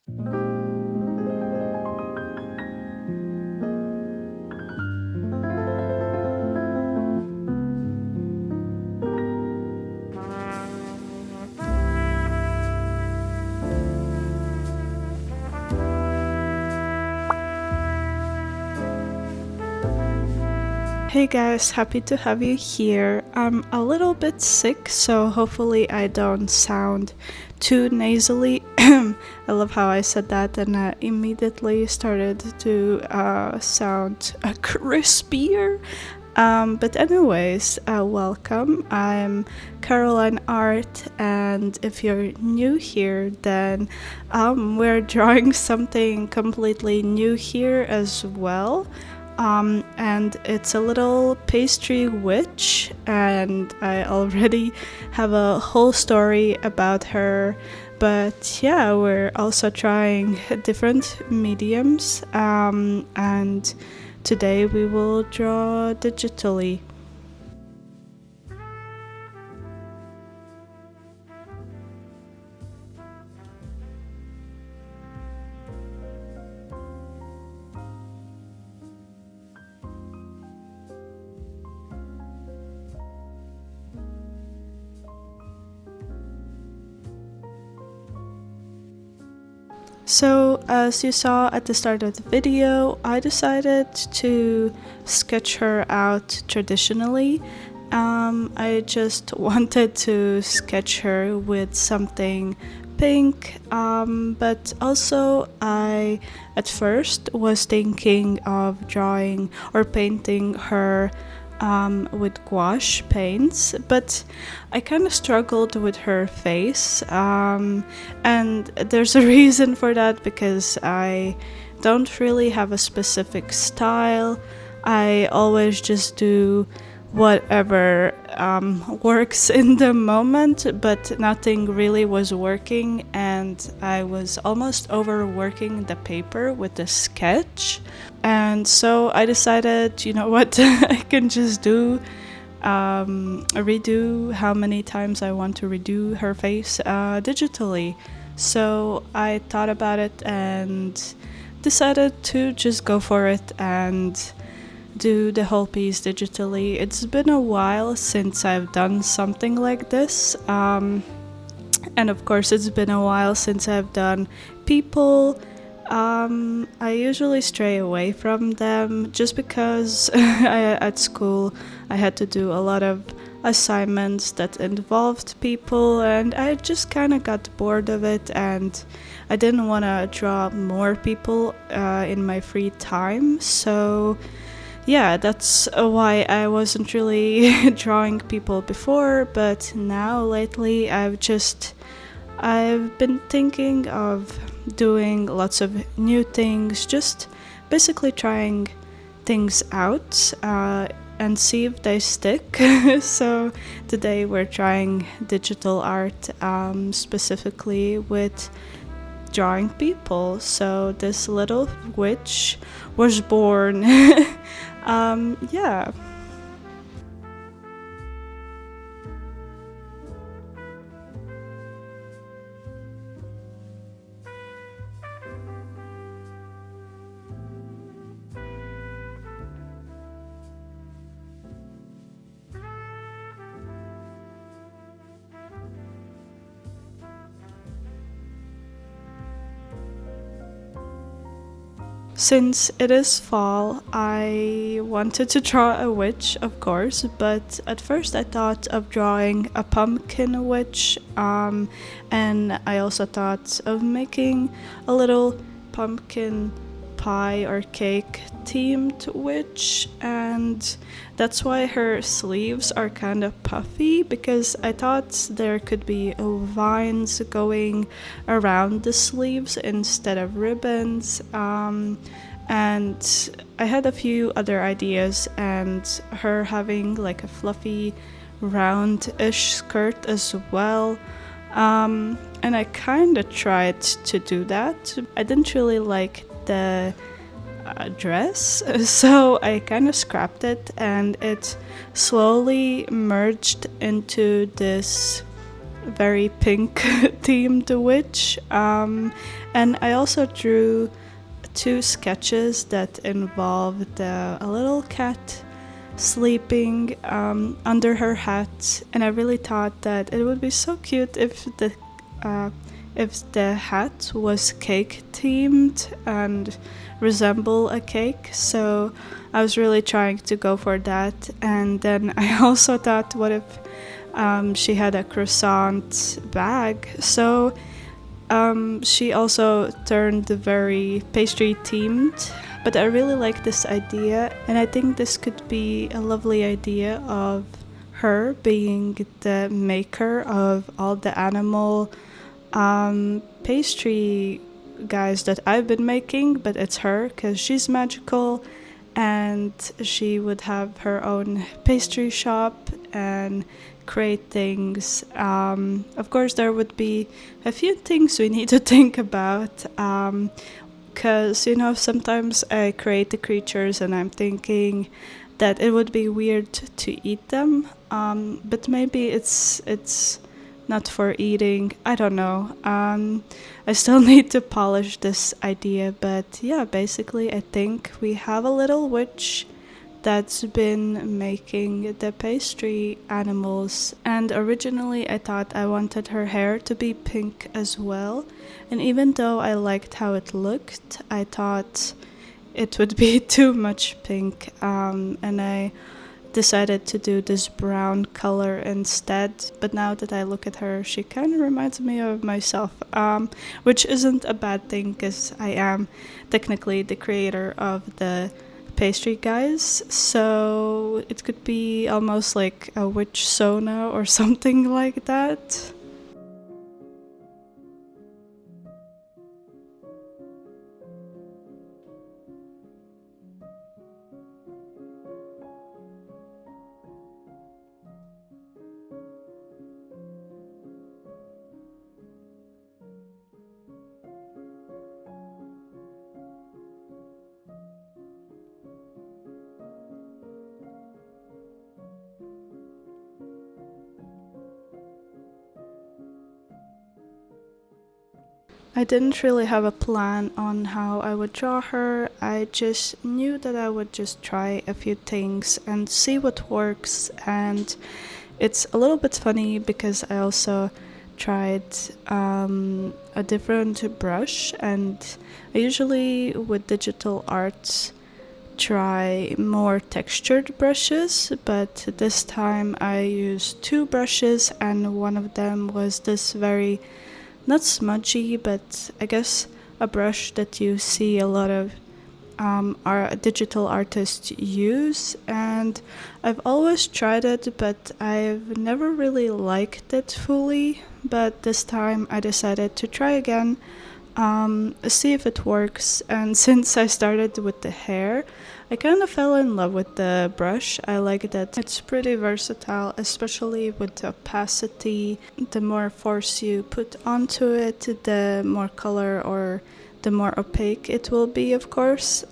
Hey guys, happy to have you here. I'm a little bit sick, so hopefully I don't sound too nasally. I love how I said that and immediately started to sound crispier. But anyways, welcome. I'm karo.lineart, and if you're new here, then we're drawing something completely new here as well. And it's a little pastry witch, and I already have a whole story about her. But yeah, we're also trying different mediums, and today we will draw digitally. So, as you saw at the start of the video, I decided to sketch her out traditionally. I just wanted to sketch her with something pink, but also I at first was thinking of drawing or painting her with gouache paints, but I kind of struggled with her face, and there's a reason for that because I don't really have a specific style. I always just do whatever works in the moment, but nothing really was working, and I was almost overworking the paper with the sketch. And so I decided, you know what, I can just do redo how many times I want to redo her face digitally. So I thought about it and decided to just go for it and do the whole piece digitally. It's been a while since I've done something like this, and of course it's been a while since I've done people. I usually stray away from them just because at school I had to do a lot of assignments that involved people, and I just kind of got bored of it, and I didn't want to draw more people in my free time. So yeah, that's why I wasn't really drawing people before, but now lately I've been thinking of doing lots of new things, just basically trying things out and see if they stick. So today we're trying digital art, specifically with drawing people. So this little witch was born. Yeah. Since it is fall, I wanted to draw a witch, of course, but at first I thought of drawing a pumpkin witch, and I also thought of making a little pumpkin pie or cake themed witch, and that's why her sleeves are kind of puffy, because I thought there could be vines going around the sleeves instead of ribbons. And I had a few other ideas, and her having like a fluffy round-ish skirt as well. And I kind of tried to do that. I didn't really like the dress, so I kind of scrapped it, and it slowly merged into this very pink themed witch. And I also drew two sketches that involved a little cat sleeping under her hat, and I really thought that it would be so cute uh, if the hat was cake themed and resemble a cake. So I was really trying to go for that. And then I also thought, what if she had a croissant bag? So she also turned very pastry themed, but I really like this idea, and I think this could be a lovely idea of her being the maker of all the animal pastry guys that I've been making, but it's her because she's magical, and she would have her own pastry shop and create things. Of course, there would be a few things we need to think about. Because, you know, sometimes I create the creatures and I'm thinking that it would be weird to eat them, but maybe it's not for eating. I don't know. I still need to polish this idea, but yeah, basically, I think we have a little witch that's been making the pastry animals. And originally, I thought I wanted her hair to be pink as well. And even though I liked how it looked, I thought it would be too much pink. And I decided to do this brown color instead. But now that I look at her, she kind of reminds me of myself, which isn't a bad thing because I am technically the creator of the pastry guys. So it could be almost like a witch Sona or something like that. I didn't really have a plan on how I would draw her. I just knew that I would just try a few things and see what works. And it's a little bit funny because I also tried a different brush, and I usually with digital art try more textured brushes, but this time I used two brushes, and one of them was this very not smudgy, but I guess a brush that you see a lot of our digital artists use. And I've always tried it, but I've never really liked it fully. But this time I decided to try again, see if it works. And since I started with the hair, I kind of fell in love with the brush. I like that it's pretty versatile, especially with the opacity. The more force you put onto it, the more color or the more opaque it will be, of course.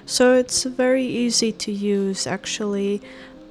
So it's very easy to use, actually.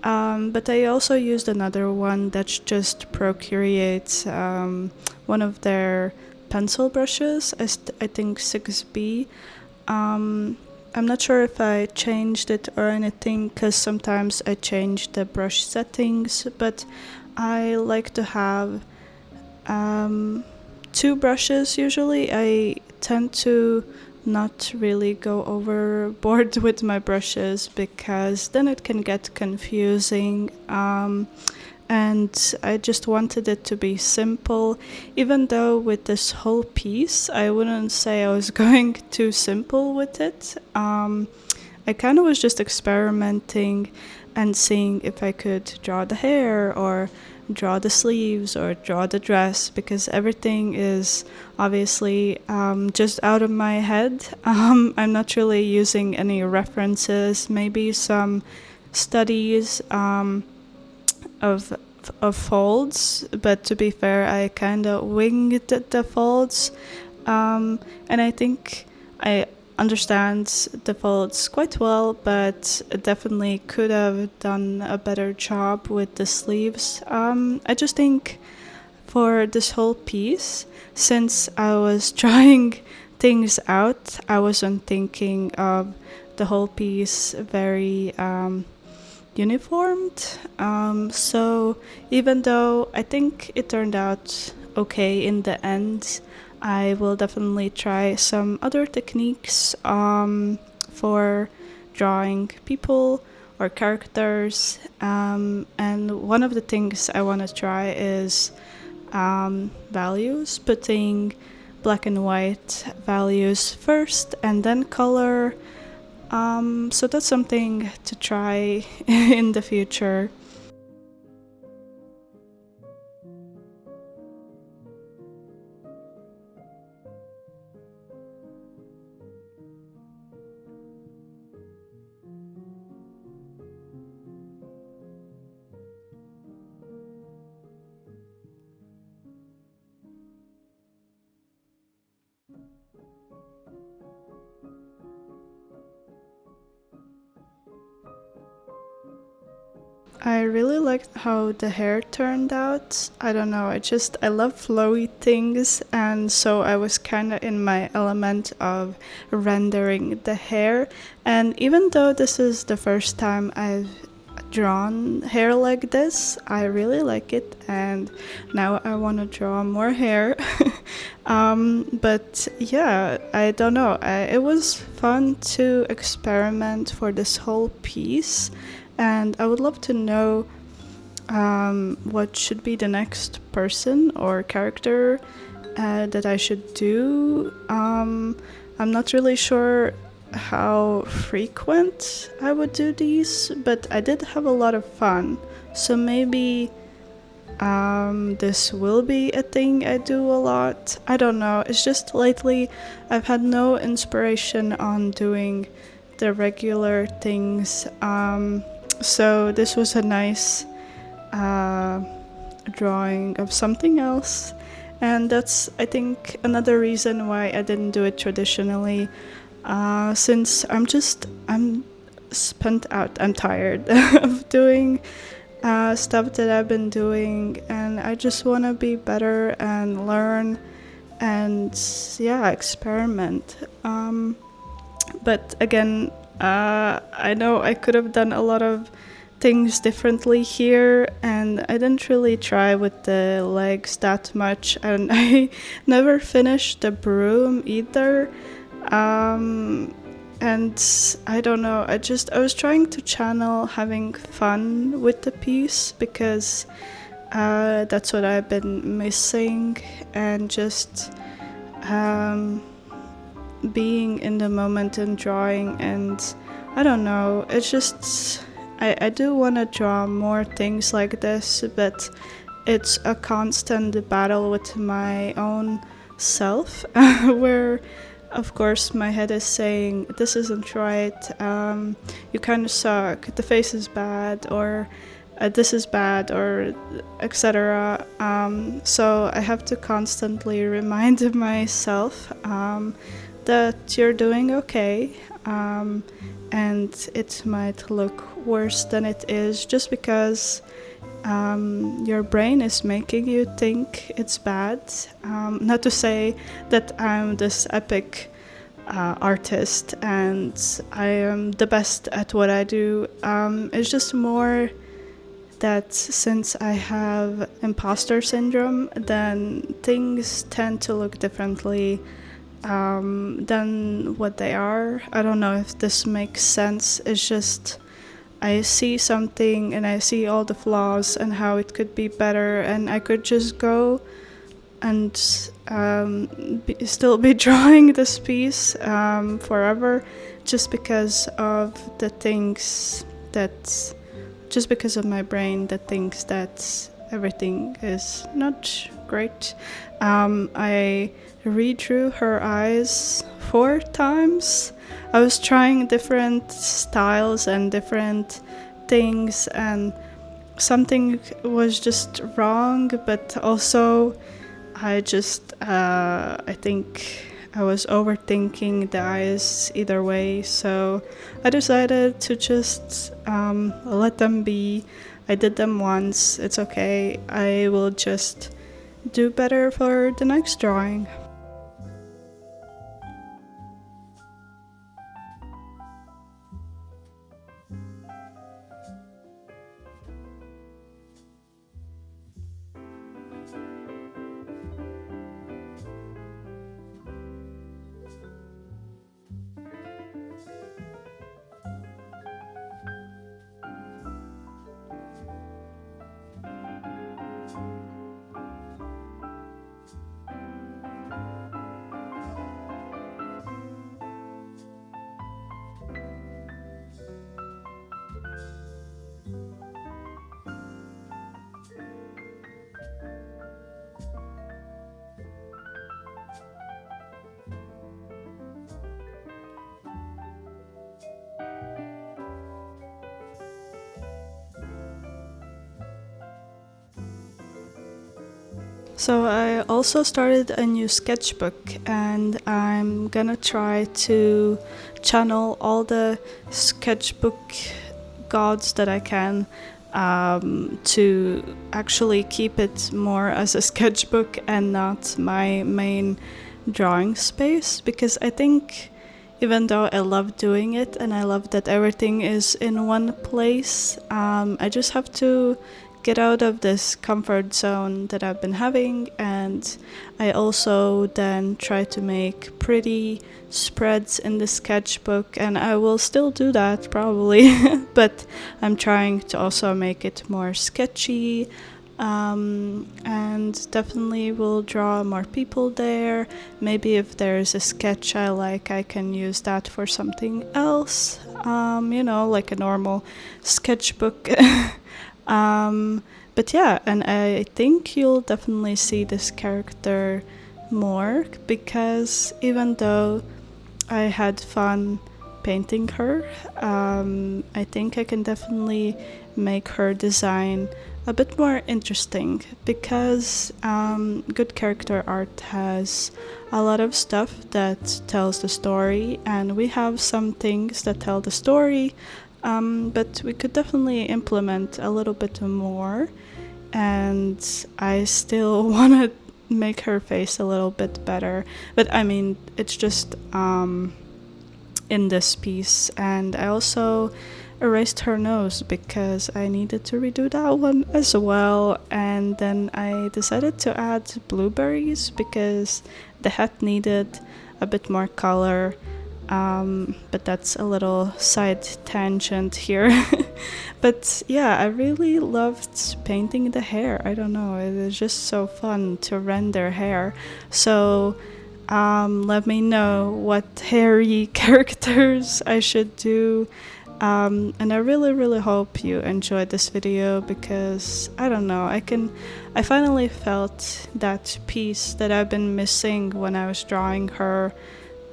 But I also used another one that's just Procreate, one of their pencil brushes, I think 6B. I'm not sure if I changed it or anything, because sometimes I change the brush settings, but I like to have two brushes usually. I tend to not really go overboard with my brushes because then it can get confusing. And I just wanted it to be simple, even though with this whole piece I wouldn't say I was going too simple with it. I kind of was just experimenting and seeing if I could draw the hair or draw the sleeves or draw the dress, because everything is obviously just out of my head. I'm not really using any references, maybe some studies of folds, but to be fair, I kind of winged the folds, and I think I understand the folds quite well, but definitely could have done a better job with the sleeves. I just think for this whole piece, since I was trying things out, I wasn't thinking of the whole piece very uniformed. So even though I think it turned out okay in the end, I will definitely try some other techniques for drawing people or characters. And one of the things I want to try is values, putting black and white values first and then color. So that's something to try in the future. I really liked how the hair turned out. I don't know, I love flowy things, and so I was kind of in my element of rendering the hair. And even though this is the first time I've drawn hair like this, I really like it, and now I want to draw more hair. But yeah, I don't know. It was fun to experiment for this whole piece, and I would love to know what should be the next person or character that I should do. I'm not really sure how frequent I would do these, but I did have a lot of fun. So maybe this will be a thing I do a lot. I don't know. It's just lately I've had no inspiration on doing the regular things. So this was a nice drawing of something else. And that's, I think, another reason why I didn't do it traditionally. Since I'm spent out, I'm tired of doing stuff that I've been doing, and I just want to be better and learn and, yeah, experiment. But again, I know I could have done a lot of things differently here, and I didn't really try with the legs that much, and I never finished the broom either. And I don't know, I was trying to channel having fun with the piece, because that's what I've been missing, and just being in the moment and drawing. And I don't know, it's just I do want to draw more things like this, but it's a constant battle with my own self where of course my head is saying this isn't right, you kind of suck, the face is bad, or this is bad, or etc. So I have to constantly remind myself that you're doing okay, and it might look worse than it is just because your brain is making you think it's bad. Not to say that I'm this epic artist and I am the best at what I do. It's just more that since I have imposter syndrome, then things tend to look differently than what they are. I don't know if this makes sense. It's just I see something and I see all the flaws and how it could be better, and I could just go and still be drawing this piece forever, just because of the things that, just because of my brain that thinks that everything is not great. I redrew her eyes 4 times. I was trying different styles and different things, and something was just wrong, but also I think I was overthinking the eyes either way, so I decided to just let them be. I did them once, it's okay. I will just do better for the next drawing. So I also started a new sketchbook, and I'm gonna try to channel all the sketchbook gods that I can, to actually keep it more as a sketchbook and not my main drawing space, because I think even though I love doing it and I love that everything is in one place, I just have to get out of this comfort zone that I've been having, and I also then try to make pretty spreads in the sketchbook, and I will still do that probably, but I'm trying to also make it more sketchy, and definitely will draw more people there. Maybe if there's a sketch I like, I can use that for something else, like a normal sketchbook. But yeah, and I think you'll definitely see this character more, because even though I had fun painting her, I think I can definitely make her design a bit more interesting, because good character art has a lot of stuff that tells the story, and we have some things that tell the story, but we could definitely implement a little bit more, and I still want to make her face a little bit better. But I mean, it's just in this piece, and I also erased her nose because I needed to redo that one as well, and then I decided to add blueberries because the hat needed a bit more color. But that's a little side tangent here. But yeah, I really loved painting the hair. I don't know, it is just so fun to render hair. So let me know what hairy characters I should do. And I really hope you enjoyed this video, because I don't know, I finally felt that piece that I've been missing when I was drawing her.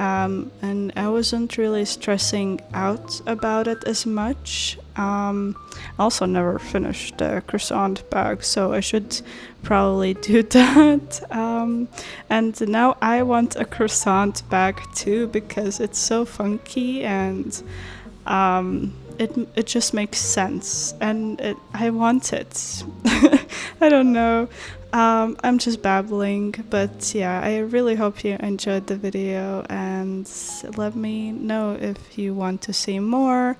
And I wasn't really stressing out about it as much. I also never finished the croissant bag, so I should probably do that. And now I want a croissant bag too, because it's so funky, and it just makes sense, and I want it. I don't know. I'm just babbling, but yeah, I really hope you enjoyed the video, and let me know if you want to see more.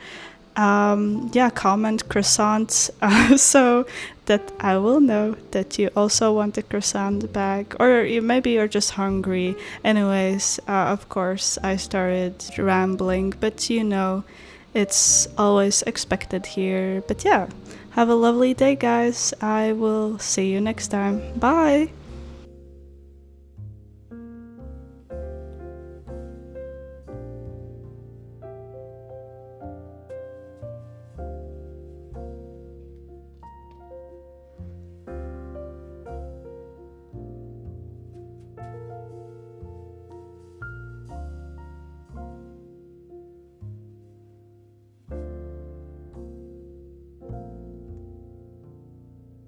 Yeah, comment croissants, so that I will know that you also want a croissant bag, or maybe you're just hungry. Anyways, of course, I started rambling, but it's always expected here. But yeah, have a lovely day, guys. I will see you next time. Bye!